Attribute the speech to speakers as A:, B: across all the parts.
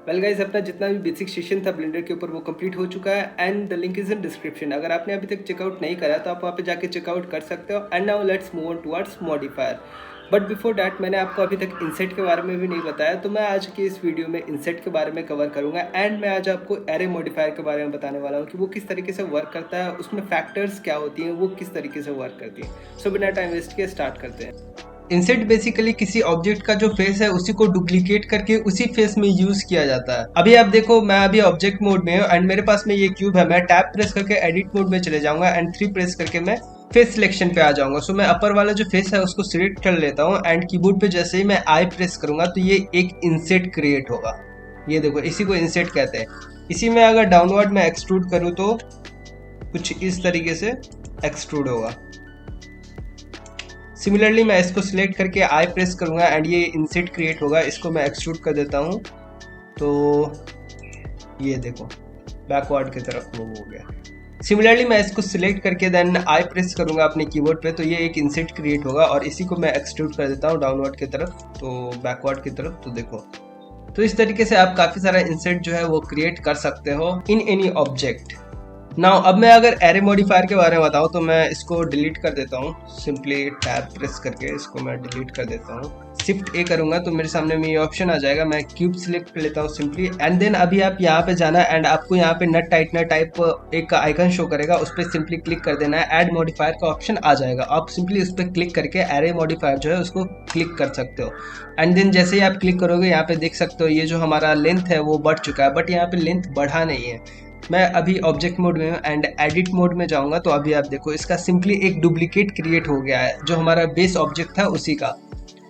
A: Well guys, अपना जितना भी बेसिक सेशन था ब्लेंडर के ऊपर वो कंप्लीट हो चुका है and the link is in description. अगर आपने अभी तक चेकआउट नहीं करा तो आप वहाँ पे जाके चेकआउट कर सकते हो। And now let's move on towards modifier. But before that मैंने आपको अभी तक इंसेट के बारे में भी नहीं बताया, तो मैं आज की इस वीडियो में इंसेट के बारे में कवर करूंगा एंड मैं आज आपको एरे मॉडिफायर के बारे में बताने वाला हूँ कि वो किस तरीके से वर्क करता है, उसमें फैक्टर्स क्या होती हैं, वो किस तरीके से वर्क करती हैं। सो बिना टाइम वेस्ट किए स्टार्ट करते हैं। इंसेट बेसिकली किसी ऑब्जेक्ट का जो फेस है उसी को डुप्लीकेट करके उसी फेस में यूज किया जाता है। अभी आप देखो, मैं अभी ऑब्जेक्ट मोड में हूँ एंड मेरे पास में ये क्यूब है। मैं टैब प्रेस करके एडिट मोड में चले जाऊंगा एंड 3 प्रेस करके मैं फेस सिलेक्शन पे आ जाऊंगा। सो मैं अपर वाला जो फेस है उसको सिलेक्ट कर लेता हूँ एंड कीबोर्ड पे जैसे ही मैं आई प्रेस करूंगा तो ये एक इंसेट क्रिएट होगा। ये देखो, इसी को इंसेट कहते हैं। इसी में अगर डाउनवर्ड में एक्सट्रूड करूँ तो कुछ इस तरीके से एक्सट्रूड होगा। सिमिलरली मैं इसको सिलेक्ट करके आई प्रेस करूंगा एंड ये इंसेट क्रिएट होगा। इसको मैं एक्सट्रूड कर देता हूँ तो ये देखो बैकवर्ड की तरफ मूव हो गया। सिमिलरली मैं इसको सिलेक्ट करके देन आई प्रेस करूंगा अपने कीबोर्ड पे तो ये एक इंसेट क्रिएट होगा और इसी को मैं एक्सट्रूड कर देता हूँ डाउनवर्ड की तरफ तो बैकवर्ड की तरफ। तो देखो, तो इस तरीके से आप काफी सारा इंसेट जो है वो क्रिएट कर सकते हो इन एनी ऑब्जेक्ट। नाउ अब मैं अगर एरे मॉडिफायर के बारे में बताऊं तो मैं इसको डिलीट कर देता हूं। सिंपली टैब प्रेस करके इसको मैं डिलीट कर देता हूं। शिफ्ट ए करूंगा तो मेरे सामने में ये ऑप्शन आ जाएगा। मैं क्यूब सिलेक्ट कर लेता हूं सिंपली एंड देन अभी आप यहाँ पे जाना एंड आपको यहाँ पे नट टाइटनर टाइप एक आइकन शो करेगा, उस पर सिंपली क्लिक कर देना है। ऐड मॉडिफायर का ऑप्शन आ जाएगा, आप सिंपली उस पर क्लिक करके एरे मॉडिफायर जो है उसको क्लिक कर सकते हो। एंड देन जैसे ही आप क्लिक करोगे यहाँ पे देख सकते हो ये जो हमारा लेंथ है वो बढ़ चुका है, बट यहाँ पे लेंथ बढ़ा नहीं है। मैं अभी ऑब्जेक्ट मोड में हूँ एंड एडिट मोड में जाऊंगा तो अभी आप देखो इसका सिंपली एक डुप्लीकेट क्रिएट हो गया है जो हमारा बेस ऑब्जेक्ट था उसी का।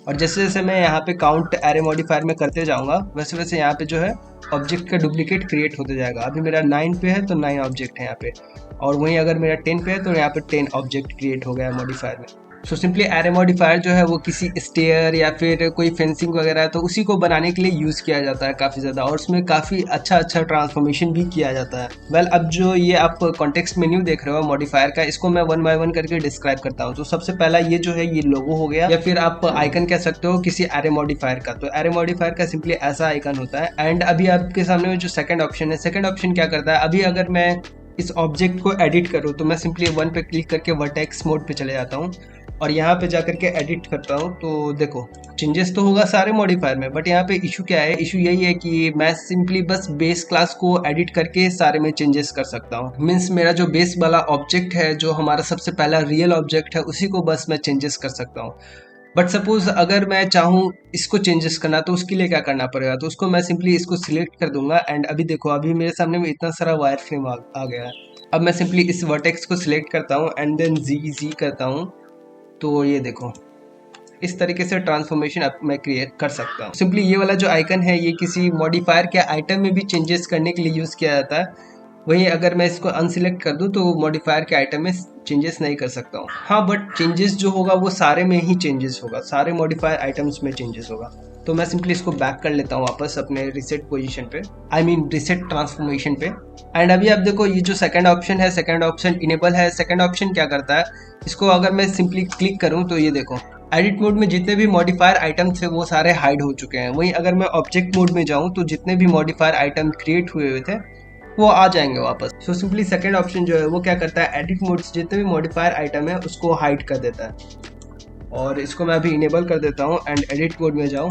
A: और जैसे जैसे मैं यहाँ पे काउंट एरे मॉडिफायर में करते जाऊंगा वैसे वैसे यहाँ पे जो है ऑब्जेक्ट का डुप्लीकेट क्रिएट होते जाएगा। अभी मेरा 9 पे है तो 9 ऑब्जेक्ट है यहाँ पे, और वहीं अगर मेरा 10 पे है तो यहाँ पे 10 ऑब्जेक्ट क्रिएट हो गया है मॉडिफायर में। सो सिंपली एरे मॉडिफायर जो है वो किसी स्टेयर या फिर कोई फेंसिंग वगैरह है तो उसी को बनाने के लिए यूज़ किया जाता है काफ़ी ज़्यादा, और उसमें काफ़ी अच्छा ट्रांसफॉर्मेशन भी किया जाता है। वेल अब जो ये आप कॉन्टेक्स्ट मेन्यू देख रहे हो मॉडिफायर का, इसको मैं 1 बाय 1 करके डिस्क्राइब करता हूँ। तो सबसे पहला ये जो है ये लोगो हो गया या फिर आप आइकन कह सकते हो किसी एरे मॉडिफायर का। तो एरे मॉडिफायर का सिंपली ऐसा आइकन होता है। एंड अभी आपके सामने में जो सेकंड ऑप्शन है, सेकंड ऑप्शन क्या करता है, अभी अगर मैं इस ऑब्जेक्ट को एडिट करूँ तो मैं सिंपली 1 पे क्लिक करके वर्टेक्स मोड पे चले जाता हूँ और यहाँ पे जाकर के एडिट करता हूँ तो देखो चेंजेस तो होगा सारे मॉडिफायर में, बट यहाँ पे इशू क्या है, इशू यही है कि मैं सिंपली बस बेस क्लास को एडिट करके सारे में चेंजेस कर सकता हूँ। मीन्स मेरा जो बेस वाला ऑब्जेक्ट है जो हमारा सबसे पहला रियल ऑब्जेक्ट है उसी को बस मैं चेंजेस कर सकता हूँ। बट सपोज अगर मैं चाहूँ इसको चेंजेस करना तो उसके लिए क्या करना पड़ेगा, तो उसको मैं सिंपली इसको सिलेक्ट कर दूंगा एंड अभी देखो अभी मेरे सामने में इतना सारा वायर फ्रेम आ गया है। अब मैं सिंपली इस वर्टेक्स को सिलेक्ट करता हूँ एंड देन जी करता हूँ तो ये देखो इस तरीके से ट्रांसफॉर्मेशन अब मैं क्रिएट कर सकता हूँ। सिंपली ये वाला जो आइकन है ये किसी मॉडिफायर के आइटम में भी चेंजेस करने के लिए यूज़ किया जाता है। वहीं अगर मैं इसको अनसिलेक्ट कर दूं तो मॉडिफायर के आइटम में चेंजेस नहीं कर सकता हूँ। हाँ, बट चेंजेस जो होगा वो सारे में ही चेंजेस होगा, सारे मॉडिफायर आइटम्स में चेंजेस होगा। तो मैं सिंपली इसको बैक कर लेता हूँ वापस अपने रिसेट पोजीशन पे, आई मीन रिसेट ट्रांसफॉर्मेशन पे। एंड अभी आप देखो ये जो सेकंड ऑप्शन है, सेकंड ऑप्शन इनेबल है। सेकंड ऑप्शन क्या करता है, इसको अगर मैं सिंपली क्लिक करूँ तो ये देखो एडिट मोड में जितने भी मॉडिफायर आइटम थे वो सारे हाइड हो चुके हैं। वहीं अगर मैं ऑब्जेक्ट मोड में जाऊँ तो जितने भी मॉडिफायर आइटम क्रिएट हुए हुए थे वो आ जाएंगे वापस। सो सिंपली सेकंड ऑप्शन जो है वो क्या करता है, एडिट मोड से जितने भी मॉडिफायर आइटम है उसको हाइड कर देता है। और इसको मैं अभी इनेबल कर देता हूँ एंड एडिट मोड में जाऊँ।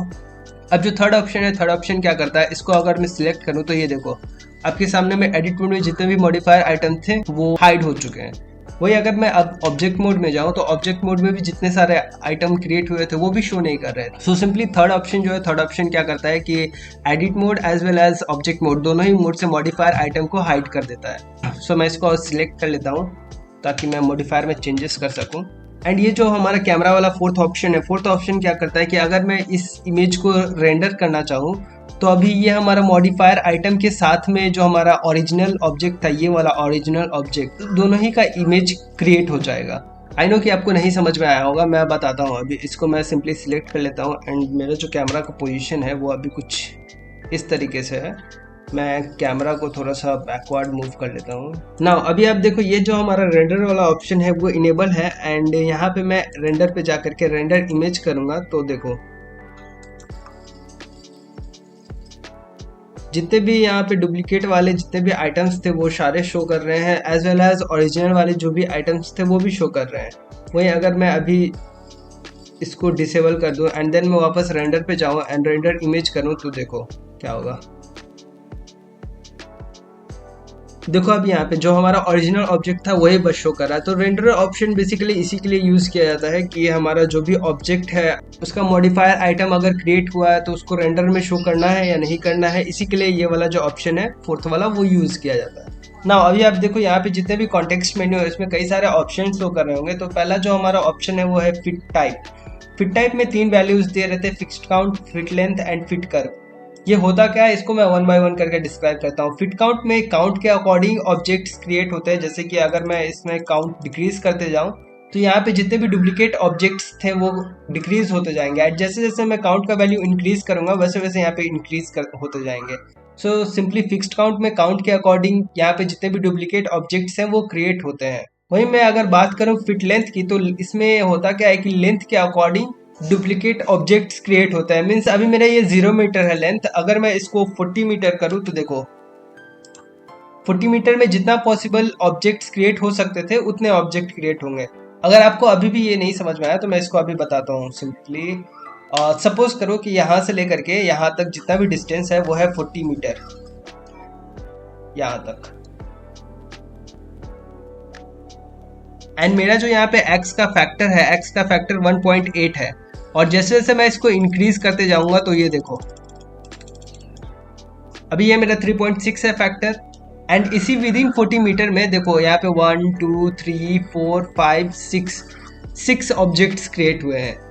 A: अब जो थर्ड ऑप्शन है, थर्ड ऑप्शन क्या करता है, इसको अगर मैं सिलेक्ट करूँ तो ये देखो आपके सामने में एडिट मोड में जितने भी मॉडिफायर आइटम थे वो हाइड हो चुके हैं। वही अगर मैं अब ऑब्जेक्ट मोड में जाऊँ तो ऑब्जेक्ट मोड में भी जितने सारे आइटम क्रिएट हुए थे वो भी शो नहीं कर रहे थे। सो सिंपली थर्ड ऑप्शन जो है, थर्ड ऑप्शन क्या करता है कि edit mode as well as object mode दोनों ही मोड से मॉडिफायर आइटम को हाइड कर देता है। सो मैं इसको सिलेक्ट कर लेता हूँ ताकि मैं मॉडिफायर में चेंजेस कर सकूँ। एंड ये जो हमारा कैमरा वाला फोर्थ ऑप्शन है, फोर्थ ऑप्शन क्या करता है कि अगर मैं इस इमेज को रेंडर करना चाहूँ तो अभी ये हमारा मॉडिफायर आइटम के साथ में जो हमारा ओरिजिनल ऑब्जेक्ट था, ये वाला ओरिजिनल ऑब्जेक्ट, दोनों ही का इमेज क्रिएट हो जाएगा। आई नो कि आपको नहीं समझ में आया होगा, मैं बताता हूँ। अभी इसको मैं सिंपली सिलेक्ट कर लेता हूँ एंड मेरा जो कैमरा का पोजीशन है वो अभी कुछ इस तरीके से है। मैं कैमरा को थोड़ा सा बैकवर्ड मूव कर लेता हूँ। नाउ अभी आप देखो ये जो हमारा रेंडर वाला ऑप्शन है वो इनेबल है एंड यहाँ पे मैं रेंडर पे जा करके रेंडर इमेज करूँगा तो देखो जितने भी यहाँ पे डुप्लीकेट वाले जितने भी आइटम्स थे वो सारे शो कर रहे हैं, एज वेल एज ओरिजिनल वाले जो भी आइटम्स थे वो भी शो कर रहे हैं। वहीं अगर मैं अभी इसको डिसेबल कर दूं एंड देन मैं वापस रेंडर पे जाऊं एंड रेंडर इमेज करूं तो देखो क्या होगा। देखो अब यहाँ पे जो हमारा ओरिजिनल ऑब्जेक्ट था वही बस शो कर रहा है। तो रेंडर ऑप्शन बेसिकली इसी के लिए यूज किया जाता है कि हमारा जो भी ऑब्जेक्ट है उसका मॉडिफायर आइटम अगर क्रिएट हुआ है तो उसको रेंडर में शो करना है या नहीं करना है, इसी के लिए ये वाला जो ऑप्शन है फोर्थ वाला वो यूज किया जाता है। ना अभी आप देखो यहाँ पे जितने भी कॉन्टेक्स्ट मेन्यू है इसमें कई सारे ऑप्शन शो कर रहे होंगे। तो पहला जो हमारा ऑप्शन है वो है फिट टाइप। फिट टाइप में 3 वैल्यूज दे रहे थे, fixed count, fit length and fit curve. ये होता क्या है इसको मैं 1 बाय 1 करके डिस्क्राइब करता हूँ। फिट काउंट में काउंट के अकॉर्डिंग ऑब्जेक्ट्स क्रिएट होते हैं, जैसे कि अगर मैं इसमें काउंट डिक्रीज करते जाऊँ तो यहाँ पे जितने भी डुप्लीकेट ऑब्जेक्ट्स थे वो डिक्रीज होते जाएंगे एंड जैसे जैसे मैं काउंट का वैल्यू इंक्रीज करूंगा वैसे वैसे यहाँ पे इंक्रीज होते जाएंगे। सो सिंपली फिक्स्ड काउंट में काउंट के अकॉर्डिंग यहाँ पे जितने भी डुप्लीकेट ऑब्जेक्ट्स हैं वो क्रिएट होते हैं। वहीं मैं अगर बात करूँ फिट लेंथ की तो इसमें होता क्या है कि लेंथ के अकॉर्डिंग डुप्लीकेट ऑब्जेक्ट्स क्रिएट होता है। मीन्स अभी मेरा ये 0 मीटर है लेंथ, अगर मैं इसको 40 मीटर करूँ तो देखो 40 मीटर में जितना पॉसिबल ऑब्जेक्ट्स क्रिएट हो सकते थे उतने ऑब्जेक्ट क्रिएट होंगे। अगर आपको अभी भी ये नहीं समझ में आया तो मैं इसको अभी बताता हूँ। सिंपली सपोज करो कि यहाँ से लेकर के यहाँ तक जितना भी डिस्टेंस है वो है 40 मीटर यहाँ तक, एंड मेरा जो यहाँ पे x का फैक्टर है, x का फैक्टर 1.8 है। और जैसे जैसे मैं इसको इंक्रीज करते जाऊंगा तो ये देखो अभी ये मेरा 3.6 है फैक्टर, एंड इसी विद इन 40 मीटर में देखो यहाँ पे 1 2 3 4 5 6 ऑब्जेक्ट्स क्रिएट हुए हैं।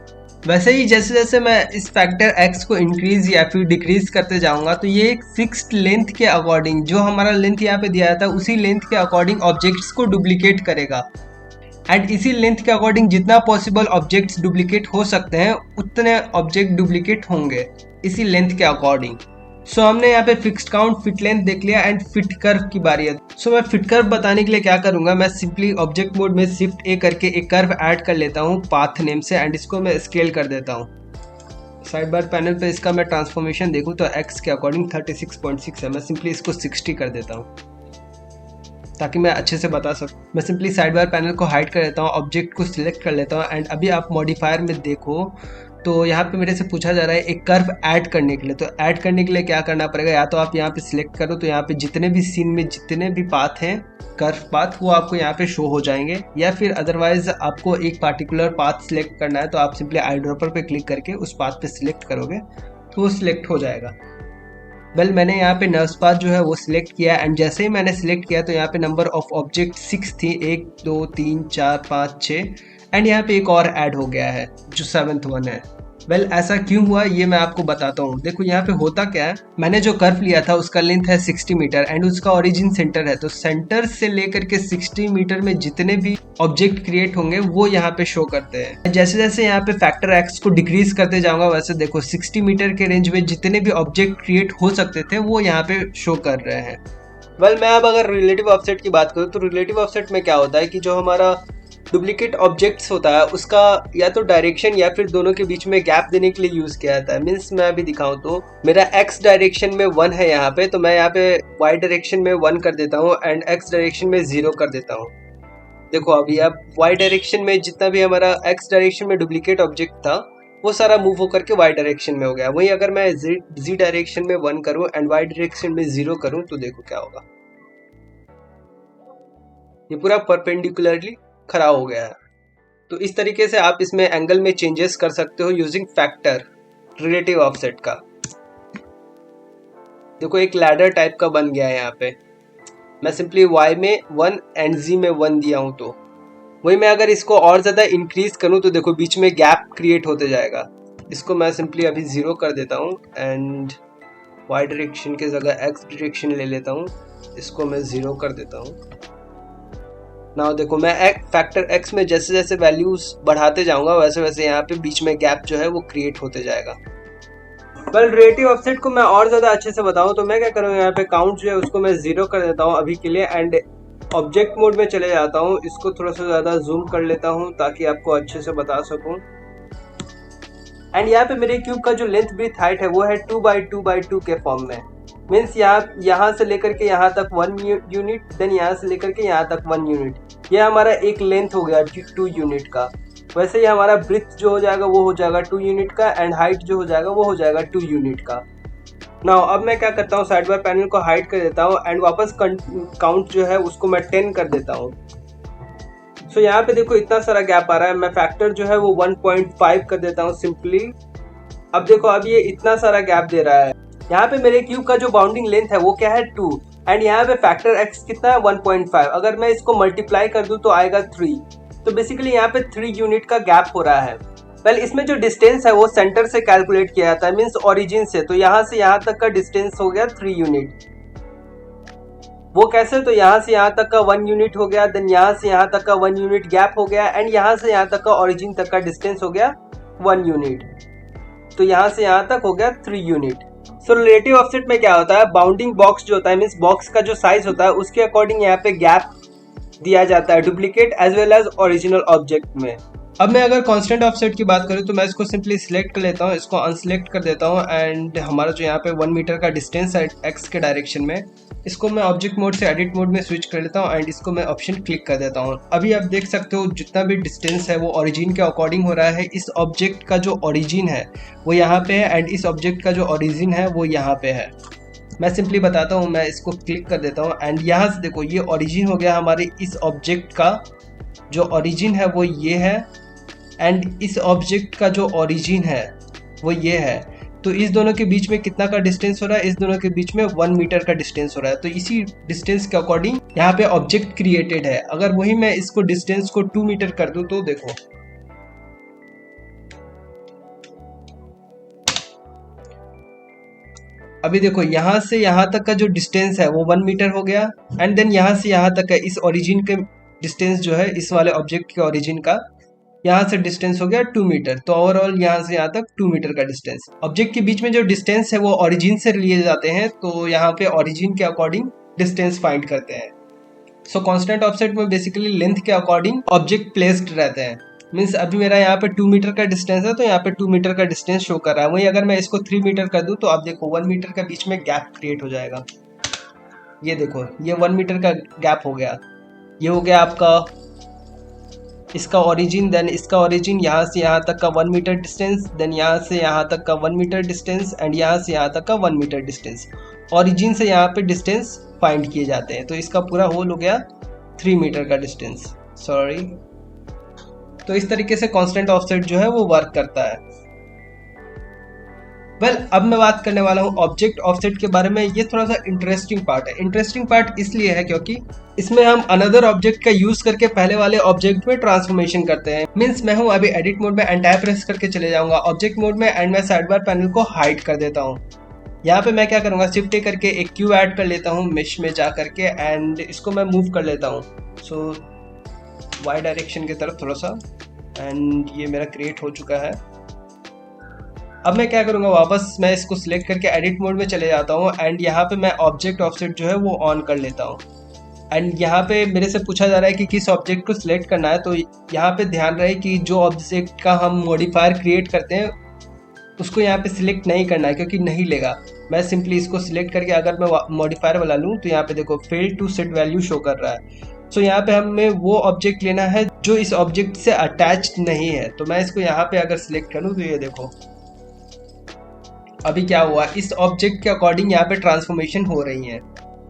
A: वैसे ही जैसे जैसे मैं इस फैक्टर x को इंक्रीज या फिर डिक्रीज करते जाऊंगा तो ये एक फिक्स्ड लेंथ के अकॉर्डिंग, जो हमारा लेंथ यहाँ पे दिया था उसी लेंथ के अकॉर्डिंग ऑब्जेक्ट्स को डुप्लीकेट करेगा एंड इसी लेंथ के अकॉर्डिंग जितना पॉसिबल ऑब्जेक्ट्स डुप्लीकेट हो सकते हैं उतने ऑब्जेक्ट डुप्लीकेट होंगे इसी लेंथ के अकॉर्डिंग। सो हमने यहाँ पे फिक्स्ड काउंट, फिट लेंथ देख लिया एंड फिट कर्व की बारी है। सो मैं फिट कर्व बताने के लिए क्या करूंगा, मैं सिंपली ऑब्जेक्ट मोड में शिफ्ट ए करके एक कर्व ऐड कर लेता हूँ पाथ नेम से एंड इसको मैं स्केल कर देता हूँ। साइड बार पैनल पे इसका मैं ट्रांसफॉर्मेशन देखूँ तो x के अकॉर्डिंग 36.6 है। मैं सिंपली इसको 60 कर देता हूँ ताकि मैं अच्छे से बता सकूं। मैं सिंपली साइड बार पैनल को हाइड कर लेता हूँ, ऑब्जेक्ट को सिलेक्ट कर लेता हूँ एंड अभी आप मॉडिफायर में देखो तो यहाँ पे मेरे से पूछा जा रहा है एक कर्व ऐड करने के लिए। तो ऐड करने के लिए क्या करना पड़ेगा, या तो आप यहाँ पे सिलेक्ट करो तो यहाँ पे जितने भी सीन में जितने भी पाथ हैं कर्व पाथ वो आपको यहाँ पे शो हो जाएंगे, या फिर अदरवाइज आपको एक पार्टिकुलर पाथ सिलेक्ट करना है तो आप सिंपली आई ड्रॉपर पे क्लिक करके उस पाथ पे सिलेक्ट करोगे तो वो सिलेक्ट हो जाएगा। मैंने यहाँ पे नर्व्स पाथ जो है वो सिलेक्ट किया एंड जैसे ही मैंने सिलेक्ट किया तो यहाँ पे नंबर ऑफ ऑब्जेक्ट 6 थी, 1 2 3 4 5 6 एंड यहाँ पे एक और ऐड हो गया है जो 7th वन है। ऐसा क्यों हुआ ये मैं आपको बताता हूँ। देखो यहाँ पे होता क्या है, मैंने जो कर्व लिया था उसका लेंथ है 60 मीटर एंड उसका ओरिजिन सेंटर है। तो सेंटर से लेकर के 60 मीटर में जितने भी ऑब्जेक्ट क्रिएट होंगे वो यहाँ पे शो करते हैं। जैसे जैसे यहाँ पे फैक्टर x को डिक्रीज करते जाऊंगा वैसे देखो 60 मीटर के रेंज में जितने भी ऑब्जेक्ट क्रिएट हो सकते थे वो यहाँ पे शो कर रहे हैं। मैं अब अगर रिलेटिव ऑफसेट की बात करूँ तो रिलेटिव ऑफसेट में क्या होता है कि जो हमारा डुप्लीकेट ऑब्जेक्ट्स होता है उसका या तो डायरेक्शन या फिर दोनों के बीच में गैप देने के लिए यूज किया जाता है। मीन्स मैं अभी दिखाऊं तो मेरा x डायरेक्शन में 1 है यहाँ पे, तो मैं यहाँ पे y डायरेक्शन में 1 कर देता हूँ एंड x डायरेक्शन में 0 कर देता हूँ। देखो अभी अब y डायरेक्शन में जितना भी हमारा x डायरेक्शन में डुप्लीकेट ऑब्जेक्ट था वो सारा मूव होकर के y डायरेक्शन में हो गया। वहीं अगर मैं z डायरेक्शन में 1 करूँ एंड y डायरेक्शन में 0 करूँ तो देखो क्या होगा, ये पूरा परपेंडिकुलरली खड़ा हो गया है। तो इस तरीके से आप इसमें एंगल में चेंजेस कर सकते हो यूजिंग फैक्टर रिलेटिव ऑफसेट का। देखो एक लैडर टाइप का बन गया है यहाँ पे। मैं सिंपली y में 1 एंड z में 1 दिया हूँ। तो वही मैं अगर इसको और ज्यादा इंक्रीज करूँ तो देखो बीच में गैप क्रिएट होते जाएगा। इसको मैं सिंपली अभी 0 कर देता हूँ एंड y डायरेक्शन की जगह x डायरेक्शन ले लेता हूँ, इसको मैं 0 कर देता हूँ। नाउ देखो मैं फैक्टर x में जैसे जैसे वैल्यूज बढ़ाते जाऊंगा वैसे वैसे यहाँ पे बीच में गैप जो है वो क्रिएट होते जाएगा। रिलेटिव ऑफसेट को मैं और ज्यादा अच्छे से बताऊं तो मैं क्या करूँगा, यहाँ पे काउंट जो है उसको मैं 0 कर देता हूँ अभी के लिए एंड ऑब्जेक्ट मोड में चले जाता हूँ। इसको थोड़ा सा ज्यादा जूम कर लेता हूँ ताकि आपको अच्छे से बता सकूं। एंड यहाँ पे मेरे क्यूब का जो लेंथ ब्रेथ हाइट है वो है 2 बाई 2 बाई 2 के फॉर्म में। मीन्स यहाँ से लेकर के यहाँ तक 1 यूनिट, देन यहाँ से लेकर के यहाँ तक 1 यूनिट। ये हमारा एक लेंथ हो गया 2 यूनिट का। वैसे ही हमारा ब्रेथ जो हो जाएगा वो हो जाएगा 2 यूनिट का, एंड हाइट जो हो जाएगा वो हो जाएगा 2 यूनिट का। नाउ अब मैं क्या करता हूँ, साइड बार पैनल को हाइड कर देता हूँ एंड वापस काउंट जो है उसको मैं 10 कर देता हूँ। सो यहाँ पे देखो इतना सारा गैप आ रहा है, मैं फैक्टर जो है वो 1.5 कर देता हूँ सिंपली। अब देखो अब ये इतना सारा गैप दे रहा है। यहाँ पे मेरे क्यूब का जो बाउंडिंग लेंथ है वो क्या है 2, एंड यहाँ पे फैक्टर x कितना है 1.5। अगर मैं इसको मल्टीप्लाई कर दूं तो आएगा 3। तो बेसिकली यहाँ पे 3 यूनिट का गैप हो रहा है। वेल इसमें जो डिस्टेंस है वो सेंटर से कैलकुलेट किया जाता है, मीन्स ओरिजिन से। तो यहाँ से यहाँ तक का डिस्टेंस हो गया 3 यूनिट। वो कैसे, तो यहाँ से यहाँ तक का 1 यूनिट हो गया, देन यहाँ से यहाँ तक का 1 यूनिट गैप हो गया, एंड यहाँ से यहाँ तक का ओरिजिन तक का डिस्टेंस हो गया 1 यूनिट। तो यहाँ से यहाँ तक हो गया 3 यूनिट। सो रिलेटिव ऑफसेट में क्या होता है, बाउंडिंग बॉक्स जो होता है, मीन्स बॉक्स का जो साइज होता है उसके अकॉर्डिंग यहाँ पे गैप दिया जाता है duplicate as well as original object में। अब मैं अगर कांस्टेंट ऑफसेट की बात करूँ तो मैं इसको सिंपली सिलेक्ट कर लेता हूँ, इसको अनसिलेक्ट कर देता हूँ, एंड हमारा जो यहाँ पे 1 मीटर का डिस्टेंस है एक्स के डायरेक्शन में, इसको मैं ऑब्जेक्ट मोड से एडिट मोड में स्विच कर लेता हूँ एंड इसको मैं ऑप्शन क्लिक कर देता हूँ। अभी आप देख सकते हो जितना भी डिस्टेंस है वो ओरिजिन के अकॉर्डिंग हो रहा है। इस ऑब्जेक्ट का जो ओरिजिन है वो यहाँ पे है एंड इस ऑब्जेक्ट का जो ओरिजिन है वो यहाँ पे है। मैं सिंपली बताता हूँ, मैं इसको क्लिक कर देता हूँ एंड यहाँ से देखो ये ओरिजिन हो गया हमारे इस ऑब्जेक्ट का। जो ओरिजिन है वो ये है एंड इस ऑब्जेक्ट का जो ओरिजिन है वो ये है। तो इस दोनों के बीच में कितना का डिस्टेंस हो रहा है, इस दोनों के बीच में 1 मीटर का डिस्टेंस हो रहा है। तो इसी डिस्टेंस के अकॉर्डिंग यहाँ पे ऑब्जेक्ट क्रिएटेड है। अगर वही मैं इसको डिस्टेंस को 2 मीटर कर दूं तो देखो अभी देखो यहाँ से यहाँ तक का जो डिस्टेंस है वो 1 मीटर हो गया, एंड देन यहाँ से यहाँ तक का इस ओरिजिन के डिस्टेंस जो है इस वाले ऑब्जेक्ट के ओरिजिन का यहाँ से डिस्टेंस हो गया 2 मीटर। तो ओवरऑल यहाँ से यहाँ तक 2 मीटर का डिस्टेंस। ऑब्जेक्ट के बीच में जो डिस्टेंस है वो ओरिजिन से लिए जाते हैं, तो यहाँ पे ओरिजिन के अकॉर्डिंग डिस्टेंस फाइंड करते हैं। सो कांस्टेंट ऑफसेट में बेसिकली लेंथ के अकॉर्डिंग ऑब्जेक्ट प्लेस्ड रहते हैं। मीन्स अभी मेरा यहाँ पे 2 मीटर का डिस्टेंस है तो यहाँ पे 2 मीटर का डिस्टेंस शो कर रहा है। वहीं अगर मैं इसको 3 मीटर कर दूँ तो आप देखो 1 मीटर का बीच में गैप क्रिएट हो जाएगा। ये देखो ये 1 मीटर का गैप हो गया। ये हो गया आपका इसका ओरिजिन, देन इसका ओरिजिन, यहाँ से यहाँ तक का 1 मीटर डिस्टेंस, देन यहाँ से यहाँ तक का 1 मीटर डिस्टेंस, एंड यहाँ से यहाँ तक का 1 मीटर डिस्टेंस। ओरिजिन से यहाँ पे डिस्टेंस फाइंड किए जाते हैं। तो इसका पूरा होल हो गया 3 मीटर का डिस्टेंस। सॉरी। तो इस तरीके से कांस्टेंट ऑफसेट जो है वो वर्क करता है। वेल अब मैं बात करने वाला हूँ ऑब्जेक्ट ऑफसेट के बारे में। ये थोड़ा सा इंटरेस्टिंग पार्ट है। इंटरेस्टिंग पार्ट इसलिए है क्योंकि इसमें हम अनदर ऑब्जेक्ट का यूज करके पहले वाले ऑब्जेक्ट में ट्रांसफॉर्मेशन करते हैं। मीन्स मैं हूँ अभी एडिट मोड में एंड टैब प्रेस करके चले जाऊंगा ऑब्जेक्ट मोड में एंड मैं साइड बार पैनल को हाइड कर देता हूँ। यहाँ पे मैं क्या करूँगा, शिफ्ट करके एक क्यूब ऐड कर लेता हूँ मेश में जा करके एंड इसको मैं मूव कर लेता हूँ। सो वाई डायरेक्शन की तरफ थोड़ा सा, एंड ये मेरा क्रिएट हो चुका है। अब मैं क्या करूँगा, वापस मैं इसको सिलेक्ट करके एडिट मोड में चले जाता हूँ एंड यहाँ पे मैं ऑब्जेक्ट ऑफसेट जो है वो ऑन कर लेता हूँ। एंड यहाँ पे मेरे से पूछा जा रहा है कि किस ऑब्जेक्ट को सिलेक्ट करना है। तो यहाँ पे ध्यान रहे कि जो ऑब्जेक्ट का हम मॉडिफायर क्रिएट करते हैं उसको यहाँ पे सिलेक्ट नहीं करना है क्योंकि नहीं लेगा। मैं सिंपली इसको सिलेक्ट करके अगर मैं मॉडिफायर वाला लूँ तो यहाँ पे देखो fail to set value show कर रहा है। सो यहाँ पे हमें वो ऑब्जेक्ट लेना है जो इस ऑब्जेक्ट से अटैच्ड नहीं है। तो मैं इसको यहाँ पे अगर सिलेक्ट करूँ तो ये देखो अभी क्या हुआ, इस ऑब्जेक्ट के अकॉर्डिंग यहाँ पे ट्रांसफॉर्मेशन हो रही है।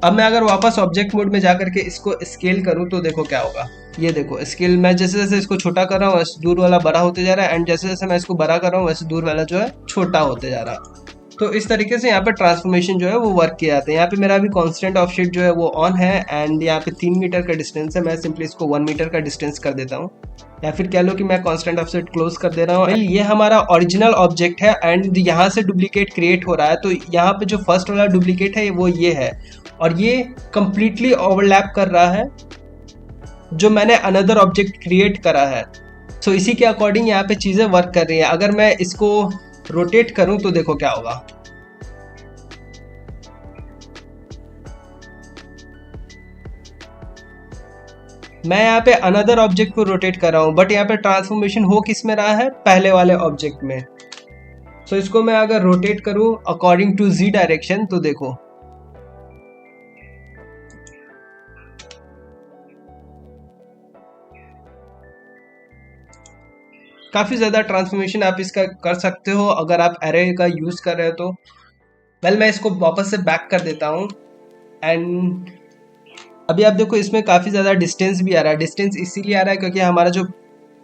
A: अब मैं अगर वापस ऑब्जेक्ट मोड में जाकर के इसको स्केल करूँ तो देखो क्या होगा। ये देखो स्केल, मैं जैसे जैसे इसको छोटा कर रहा हूँ वैसे दूर वाला बड़ा होते जा रहा है, एंड जैसे जैसे मैं इसको बड़ा कर रहा हूँ वैसे दूर वाला जो है छोटा होते जा रहा है। तो इस तरीके से यहाँ पे ट्रांसफॉर्मेशन जो है वो वर्क किया जाता है। यहाँ पे मेरा अभी कांस्टेंट ऑफसेट जो है वो ऑन है एंड यहाँ पे 3 मीटर का डिस्टेंस है। मैं सिंपली इसको 1 मीटर का डिस्टेंस कर देता हूँ, या फिर कह लो कि मैं कांस्टेंट ऑफसेट क्लोज कर दे रहा हूँ। ये हमारा ओरिजिनल ऑब्जेक्ट है एंड यहाँ से डुप्लीकेट क्रिएट हो रहा है। तो यहाँ पे जो फर्स्ट वाला डुप्लीकेट है वो ये है और ये कंप्लीटली ओवरलैप कर रहा है जो मैंने अनदर ऑब्जेक्ट क्रिएट करा है। सो इसी के अकॉर्डिंग यहाँ पे चीज़ें वर्क कर रही है। अगर मैं इसको रोटेट करूं तो देखो क्या होगा। मैं यहाँ पे अनदर ऑब्जेक्ट को रोटेट कर रहा हूँ बट यहाँ पे ट्रांसफॉर्मेशन हो किस में रहा है, पहले वाले ऑब्जेक्ट में। सो इसको मैं अगर रोटेट करूँ अकॉर्डिंग टू जी डायरेक्शन तो देखो काफ़ी ज़्यादा ट्रांसफॉर्मेशन आप इसका कर सकते हो अगर आप एरे का यूज़ कर रहे हो तो। वेल मैं इसको वापस से बैक कर देता हूँ एंड अभी आप देखो इसमें काफ़ी ज़्यादा डिस्टेंस भी आ रहा है। डिस्टेंस इसीलिए आ रहा है क्योंकि हमारा जो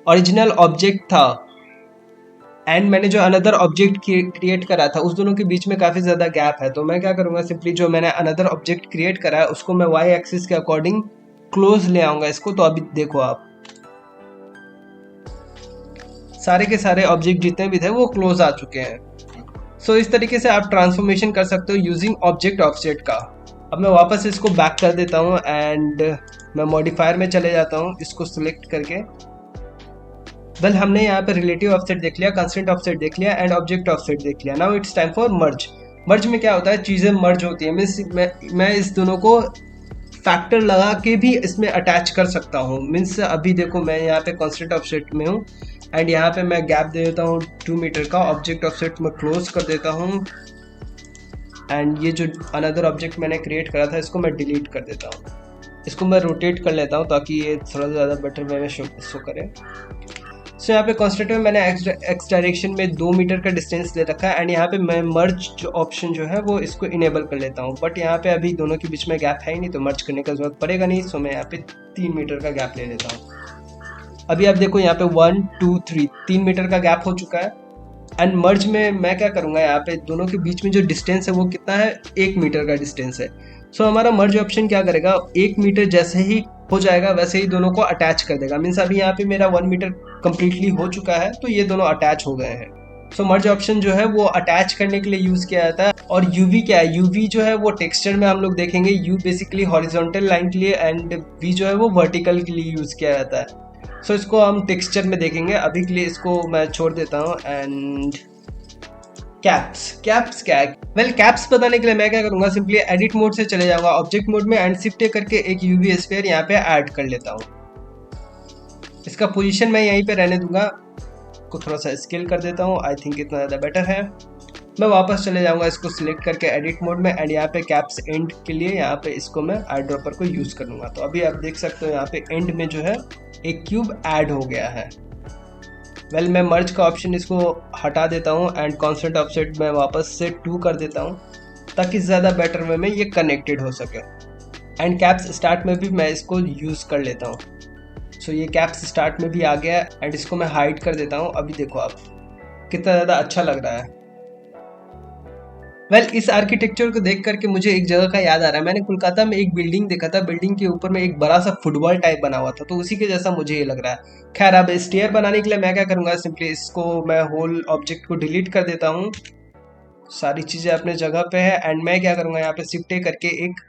A: ओरिजिनल ऑब्जेक्ट था एंड मैंने जो अनदर ऑब्जेक्ट क्रिएट करा था उस दोनों के बीच में काफ़ी ज़्यादा गैप है। तो मैं क्या करूँगा, सिंपली जो मैंने अनदर ऑब्जेक्ट क्रिएट करा है उसको मैं वाई एक्सिस के अकॉर्डिंग क्लोज ले आऊँगा इसको। तो अभी देखो आप सारे के सारे ऑब्जेक्ट जितने भी थे वो क्लोज आ चुके हैं। सो इस तरीके से आप ट्रांसफॉर्मेशन कर सकते हो यूजिंग ऑब्जेक्ट ऑफसेट का। अब मैं वापस इसको बैक कर देता हूँ एंड मैं मॉडिफायर में चले जाता हूँ इसको सिलेक्ट करके। वेल हमने यहाँ पे रिलेटिव ऑफसेट देख लिया, कंस्टेंट ऑफसेट देख लिया एंड ऑब्जेक्ट ऑफसेट देख लिया। नाउ इट्स टाइम फॉर मर्ज। मर्ज में क्या होता है, चीज़ें मर्ज होती है। मीन्स मैं इस दोनों को फैक्टर लगा के भी इसमें अटैच कर सकता हूँ। मीन्स अभी देखो मैं यहाँ पे कंस्टेंट ऑफसेट में हूँ एंड यहाँ पे मैं गैप दे देता हूँ 2 मीटर का। ऑब्जेक्ट ऑफसेट में क्लोज कर देता हूँ एंड ये जो अनदर ऑब्जेक्ट मैंने क्रिएट करा था इसको मैं डिलीट कर देता हूँ। इसको मैं रोटेट कर लेता हूँ ताकि ये थोड़ा ज़्यादा बेटर वे में शो करे। सो यहाँ पे कॉन्स्टेंट में मैंने एक्स डायरेक्शन में 2 मीटर का डिस्टेंस ले रखा है एंड यहाँ पे मैं मर्ज ऑप्शन जो है वो इसको इनेबल कर लेता हूँ। बट यहाँ पे अभी दोनों के बीच में गैप है ही नहीं तो मर्ज करने का जरूरत पड़ेगा नहीं। सो मैं यहाँ पे 3 मीटर का गैप ले लेता हूँ। अभी आप देखो यहाँ पे 1 2 3 मीटर का गैप हो चुका है एंड मर्ज में मैं क्या करूँगा, यहाँ पे दोनों के बीच में जो डिस्टेंस है वो कितना है, 1 मीटर का डिस्टेंस है। सो हमारा मर्ज ऑप्शन क्या करेगा, 1 मीटर जैसे ही हो जाएगा वैसे ही दोनों को अटैच कर देगा। मीन्स अभी यहाँ पे मेरा 1 मीटर कंप्लीटली हो चुका है तो ये दोनों अटैच हो गए हैं। सो मर्ज ऑप्शन जो है वो अटैच करने के लिए यूज किया जाता है। और यूवी क्या है, यूवी जो है वो टेक्सचर में हम लोग देखेंगे। यू बेसिकली हॉरिजॉन्टल लाइन के लिए एंड वी जो है वो वर्टिकल के लिए यूज किया जाता है। सो इसको हम टेक्सचर में देखेंगे। अभी के लिए इसको मैं छोड़ देता हूँ एंड कैप्स क्या है। वेल कैप्स बताने के लिए मैं क्या करूंगा, सिंपली एडिट मोड से चले जाऊंगा ऑब्जेक्ट मोड में एंड शिफ्ट करके एक यूवी स्फीयर यहाँ पे ऐड कर लेता हूँ। इसका पोजीशन मैं यहीं पे रहने दूंगा, को थोड़ा सा स्केल कर देता हूँ। आई थिंक इतना ज़्यादा बेटर है। मैं वापस चले जाऊंगा इसको सिलेक्ट करके एडिट मोड में एंड यहाँ पे कैप्स एंड के लिए यहाँ पे इसको मैं आई ड्रॉपर को यूज कर लूंगा। तो अभी आप देख सकते हो यहाँ पे एंड में जो है एक क्यूब ऐड हो गया है। वेल मैं मर्ज का ऑप्शन इसको हटा देता हूँ एंड कॉन्स्टेंट ऑफसेट मैं वापस से 2 कर देता हूँ ताकि ज़्यादा बेटर वे में ये कनेक्टेड हो सके। एंड कैप्स स्टार्ट में भी मैं इसको यूज़ कर लेता हूँ। सो ये कैप्स स्टार्ट में भी आ गया एंड इसको मैं हाइड कर देता हूँ। अभी देखो आप कितना ज़्यादा अच्छा लग रहा है। वेल इस आर्किटेक्चर को देख करके मुझे एक जगह का याद आ रहा है। मैंने कोलकाता में एक बिल्डिंग देखा था, बिल्डिंग के ऊपर में एक बड़ा सा फुटबॉल टाइप बना हुआ था, तो उसी के जैसा मुझे ये लग रहा है। खैर अब स्टेयर बनाने के लिए मैं क्या करूँगा, सिंपली इसको मैं होल ऑब्जेक्ट को डिलीट कर देता हूँ। सारी चीज़ें अपने जगह पे है एंड मैं क्या करूँगा, यहाँ पे शिफ्ट करके एक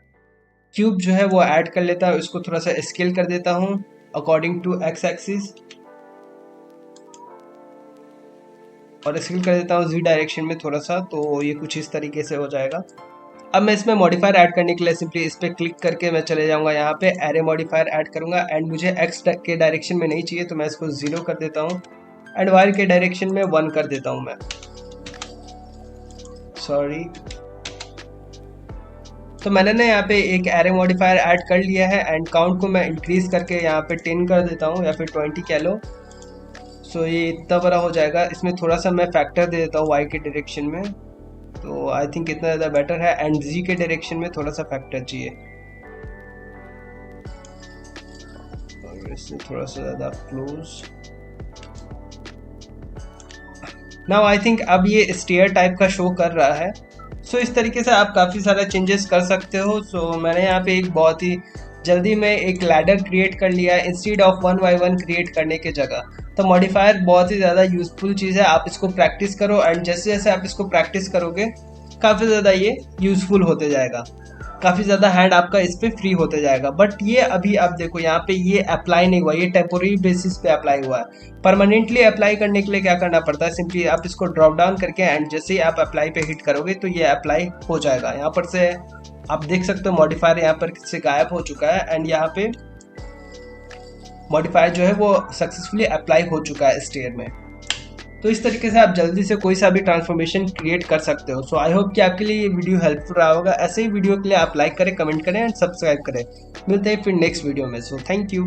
A: क्यूब जो है वो ऐड कर लेता हूँ। इसको थोड़ा सा स्केल कर देता हूँ अकॉर्डिंग टू एक्स एक्सिस और स्केल कर देता हूँ जी डायरेक्शन में थोड़ा सा। तो ये कुछ इस तरीके से हो जाएगा। अब मैं इसमें मॉडिफायर ऐड करने के लिए सिंपली इस पर क्लिक करके मैं चले जाऊँगा यहाँ पे एरे मॉडिफायर ऐड करूँगा एंड मुझे एक्स के डायरेक्शन में नहीं चाहिए तो मैं इसको 0 कर देता हूँ एंड वाई के डायरेक्शन में 1 कर देता हूँ मैं। सॉरी, तो मैंने ना यहाँ पे एक एरे मॉडिफायर ऐड कर लिया है एंड काउंट को मैं इंक्रीज करके यहाँ पे 10 कर देता हूँ या फिर 20 कह लो। सो ये इतना बड़ा हो जाएगा। इसमें थोड़ा सा मैं फैक्टर दे देता हूँ वाई के डायरेक्शन में, तो आई थिंक इतना ज़्यादा बेटर है एंड जी के डायरेक्शन में थोड़ा सा फैक्टर चाहिए और इससे थोड़ा सा ज़्यादा क्लोज। नाउ आई थिंक अब ये स्टेयर टाइप का शो कर रहा है। सो इस तरीके से आप काफ़ी सारा चेंजेस कर सकते हो। सो मैंने यहाँ पे एक बहुत ही जल्दी में एक लैडर क्रिएट कर लिया है इंस्टेड ऑफ 1 by 1 क्रिएट करने के जगह। तो मॉडिफायर बहुत ही ज़्यादा यूज़फुल चीज़ है। आप इसको प्रैक्टिस करो एंड जैसे जैसे आप इसको प्रैक्टिस करोगे काफ़ी ज़्यादा ये यूज़फुल होते जाएगा, काफ़ी ज़्यादा हैंड आपका इस पर फ्री होते जाएगा। बट ये अभी आप देखो यहाँ पे ये अप्लाई नहीं हुआ, ये टेम्पोररी बेसिस पे अप्लाई हुआ है। परमानेंटली अप्लाई करने के लिए क्या करना पड़ता है, सिंपली आप इसको ड्रॉप डाउन करके एंड जैसे ही आप अप्लाई पे हिट करोगे तो ये अप्लाई हो जाएगा। यहाँ पर से आप देख सकते हो मॉडिफायर यहाँ पर से गायब हो चुका है एंड यहाँ पे मॉडिफायर जो है वो सक्सेसफुली अप्लाई हो चुका है स्टेयर में। तो इस तरीके से आप जल्दी से कोई सा भी ट्रांसफॉर्मेशन क्रिएट कर सकते हो। सो आई होप कि आपके लिए ये वीडियो हेल्पफुल रहा होगा। ऐसे ही वीडियो के लिए आप लाइक करें, कमेंट करें एंड सब्सक्राइब करें। मिलते हैं फिर नेक्स्ट वीडियो में। So thank you.